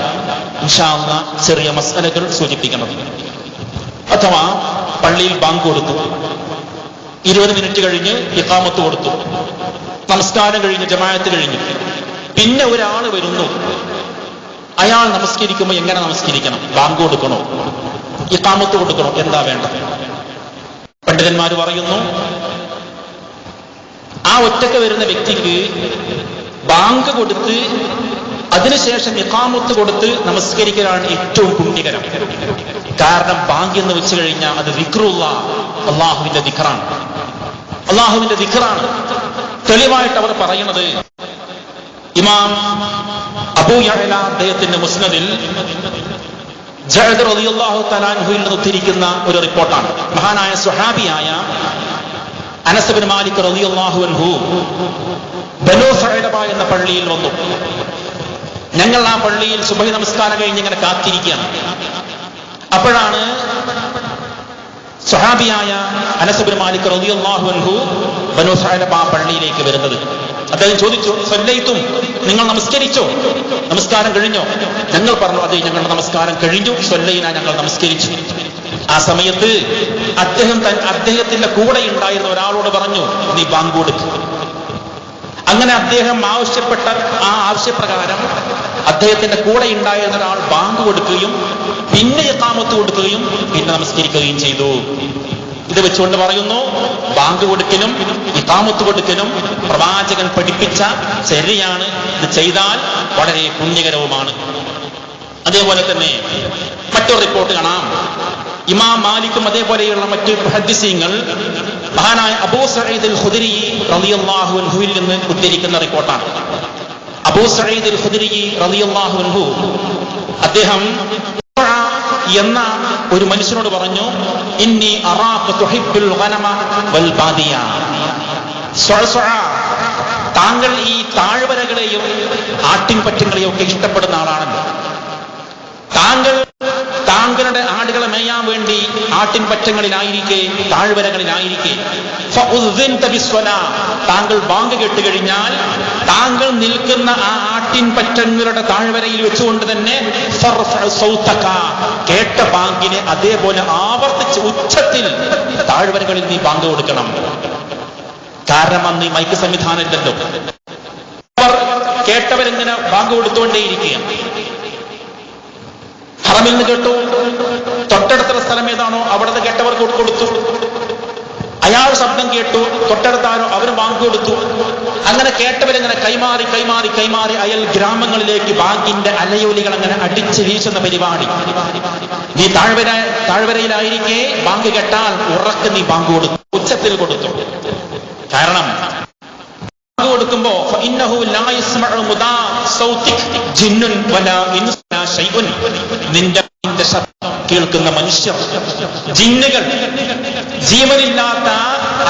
ഇൻഷാ അല്ലാഹ് ചെറിയ മസ്അലകൾ സൂചിപ്പിക്കുന്നത്. അഥവാ പള്ളിയിൽ ബാങ്ക് കൊടുത്തു, 20 മിനിറ്റ് കഴിഞ്ഞ് ഇഖാമത്ത് കൊടുത്തു, നമസ്കാരം കഴിഞ്ഞ് ജമാഅത്ത് കഴിഞ്ഞു, പിന്നെ ഒരാൾ വരുന്നു. അയാൾ നമസ്കരിക്കുമ്പോൾ എങ്ങനെ നമസ്കരിക്കണം? ബാങ്ക് കൊടുക്കണോ, ഇഖാമത്ത് കൊടുക്കണോ, എന്താ വേണ്ടത്? പണ്ഡിതന്മാർ പറയുന്നു, ആ ഒറ്റക്ക് വരുന്ന വ്യക്തിക്ക് ബാങ്ക് കൊടുത്ത് അതിനുശേഷം ഇഖാമത്ത് കൊടുത്ത് നമസ്കരിക്കലാണ് ഏറ്റവും പുണ്യകരം. കാരണം ബാങ്ക് എന്ന് വെച്ചു കഴിഞ്ഞാൽ അത് ദിക്റുല്ലാഹ്, അള്ളാഹുവിന്റെ ദിക്റാണ്, അള്ളാഹുവിന്റെ ദിക്റാണ്. തെളിവായിട്ട് അവർ പറയുന്നത് ഇമാം അബൂ യഅ്ല അദ്ദേഹത്തിന്റെ മുസ്നദിൽ ജഅദ് റളിയല്ലാഹു തആല അൻഹുവിൽ നിന്ന് ഉദ്ധരിക്കുന്ന ഒരു റിപ്പോർട്ടാണ്. മഹാനായ സ്വഹാബിയായ അനസ് ഇബ്നു മാലിക് റളിയല്ലാഹു അൻഹു ബനൂ സഅലബ എന്ന പള്ളിയിൽ വന്നു. ഞങ്ങൾ ആ പള്ളിയിൽ സുബഹി നമസ്കാരം കഴിഞ്ഞ് ഇങ്ങനെ കാത്തിരിക്കുകയാണ്. അപ്പോഴാണ് സ്വഹാബിയായ അനസ് ഇബ്നു മാലിക് റളിയല്ലാഹു അൻഹു ബനൂ സഅലബ പള്ളിയിലേക്ക് വരുന്നത്. അദ്ദേഹം ചോദിച്ചു, സല്ലൈതും, നിങ്ങൾ നമസ്കരിച്ചോ? നമസ്കാരം കഴിഞ്ഞോ? ഞങ്ങൾ പറഞ്ഞു, അതെ, ഞങ്ങളുടെ നമസ്കാരം കഴിഞ്ഞു, സല്ലൈന, ഞങ്ങൾ നമസ്കരിച്ചു. ആ സമയത്ത് അദ്ദേഹത്തിന്റെ കൂടെ ഉണ്ടായിരുന്ന ഒരാളോട് പറഞ്ഞു, നീ ബാങ്ക് കൊടുക്കും. അങ്ങനെ അദ്ദേഹം ആവശ്യപ്പെട്ട ആ ആവശ്യപ്രകാരം അദ്ദേഹത്തിന്റെ കൂടെ ഉണ്ടായിരുന്ന ഒരാൾ ബാങ്ക് കൊടുക്കുകയും പിന്നെ ഇഖാമത്ത് കൊടുക്കുകയും പിന്നെ നമസ്കരിക്കുകയും ചെയ്തു. ഇത് വെച്ചുകൊണ്ട് പറയുന്നു, ബാങ്ക് കൊടുക്കലും ഇഖാമത്ത് കൊടുക്കലും പ്രവാചകൻ പഠിപ്പിച്ച ശരിയാണ്. ഇത് ചെയ്താൽ വളരെ പുണ്യകരവുമാണ്. അതേപോലെ തന്നെ മറ്റൊരു റിപ്പോർട്ട് കാണാം. ഇമാം മാലിക്കും അതേപോലെയുള്ള മറ്റ് മുഹദ്ദിസീങ്ങൾ മഹാനായ അബൂ സഈദ് അൽ ഖുദരി റളിയല്ലാഹു അൻഹുവിൽ നിന്ന് ഉദ്ധരിക്കുന്ന റിപ്പോർട്ടാണ്. അബൂ സഈദ് അൽ ഖുദരി റളിയല്ലാഹു അൻഹു അദ്ദേഹം എന്ന ഒരു മനുഷ്യനോട് പറഞ്ഞു, ഇന്നി അറാക തുഹിബ്ബുൽ ഗനമ വൽ ബാദിയ, താങ്കൾ ഈ താഴ്വരകളെയും ആട്ടിൻപറ്റങ്ങളെയും ഒക്കെ ഇഷ്ടപ്പെടുന്ന ആളാണല്ലോ. താങ്കളുടെ ആടുകളെ മേയാൻ വേണ്ടി ആട്ടിൻപറ്റങ്ങളിലായിരിക്കെ, താഴ്വരകളിലായിരിക്കെ, താങ്കൾ ബാങ്ക് കേട്ടുകഴിഞ്ഞാൽ താങ്കൾ നിൽക്കുന്ന ആ ആട്ടിൻപറ്റങ്ങളുടെ താഴ്വരയിൽ വെച്ചുകൊണ്ട് തന്നെ കേട്ട ബാങ്കിനെ അതേപോലെ ആവർത്തിച്ച് ഉച്ചത്തിൽ താഴ്വരകളിൽ നീ ബാങ്ക് കൊടുക്കണം. കാരണം അന്ന് ഈ മൈക്ക് സംവിധാനം ഇല്ലല്ലോ. അവർ കേട്ടവരെങ്ങനെ ബാങ്ക് കൊടുത്തുകൊണ്ടേയിരിക്കുകയാണ്. ഹറമിൽ നിന്ന് കേട്ടു, തൊട്ടടുത്തുള്ള സ്ഥലം ഏതാണോ അവിടുന്ന് കേട്ടവർക്ക് കൊടുത്തു. അയാൾ ശബ്ദം കേട്ടു, തൊട്ടടുത്താരോ അവർ ബാങ്ക് കൊടുത്തു. അങ്ങനെ കേട്ടവരെങ്ങനെ കൈമാറി കൈമാറി കൈമാറി അയൽ ഗ്രാമങ്ങളിലേക്ക് ബാങ്കിന്റെ അലയൊലികൾ അങ്ങനെ അടിച്ചു വീശുന്ന പരിപാടി. നീ താഴ്വരയിലായിരിക്കെ ബാങ്ക് കേട്ടാൽ ഉറക്കെ നീ ബാങ്ക് കൊടുത്തു, ഉച്ചത്തിൽ കൊടുത്തു. കാരണം കൊടുക്കുമ്പോ നിന്റെ ശബ്ദം കേൾക്കുന്ന മനുഷ്യർ, ജിന്നുകൾ, ജീവനില്ലാത്ത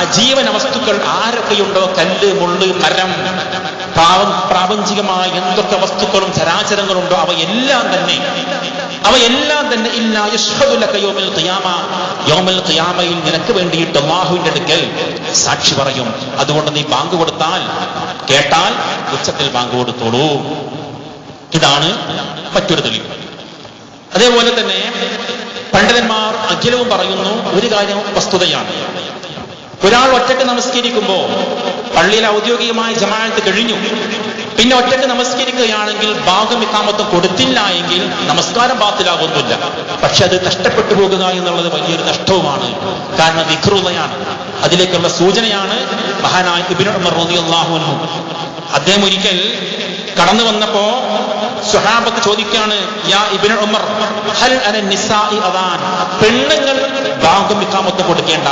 അജീവന വസ്തുക്കൾ ആരൊക്കെയുണ്ടോ, കല്ല്, മുള്ള്, മരം, പ്രാപഞ്ചികമായ എന്തൊക്കെ വസ്തുക്കളും ചരാചരങ്ങളുണ്ടോ അവയെല്ലാം തന്നെ അവയെല്ലാം തന്നെ ഇല്ലാ യശ്ഹദു ലക യൗമൽ ഖിയാമ, യൗമൽ ഖിയാമയിൽ നിനക്ക് വേണ്ടിയിട്ട് അല്ലാഹുവിന്റെ അടുക്കൽ സാക്ഷി പറയും. അതുകൊണ്ട് നീ ബാങ്ക് കൊടുത്താൽ, കേട്ടാൽ ഉച്ചത്തിൽ ബാങ്ക് കൊടുത്തോളൂ. ഇതാണ് മറ്റൊരു തെളിവ്. അതേപോലെ തന്നെ പണ്ഡിതന്മാർ അഖിലവും പറയുന്നു, ഒരു കാര്യം വസ്തുതയാണ്. ഒരാൾ ഒറ്റയ്ക്ക് നമസ്കരിക്കുമ്പോ പള്ളിയിൽ ഔദ്യോഗികമായ ജമാഅത്ത് കഴിഞ്ഞു, പിന്നെ ഒറ്റയ്ക്ക് നമസ്കരിക്കുകയാണെങ്കിൽ ബാങ്കും ഇഖാമത്തും കൊടുത്തില്ല എങ്കിൽ നമസ്കാരം ബാത്തിലാകുന്നില്ല. പക്ഷെ അത് നഷ്ടപ്പെട്ടു പോകുക എന്നുള്ളത് വലിയൊരു നഷ്ടവുമാണ്. കാരണം ദിക്റുള്ളയാണ്, അതിലേക്കുള്ള സൂചനയാണ്. മഹാനായ ഇബ്നു ഉമർ റളിയല്ലാഹു അൻഹു അദ്ദേഹം ഒരിക്കൽ കടന്നു വന്നപ്പോ സ്വഹാബത്ത് ചോദിക്കാണ്, യാ ഇബ്നു ഉമർ ഹൽ അല നിസാഇ അദാൻ, പെണ്ണുങ്ങൾ ബാങ്കും ഇഖാമത്തും കൊടുക്കേണ്ട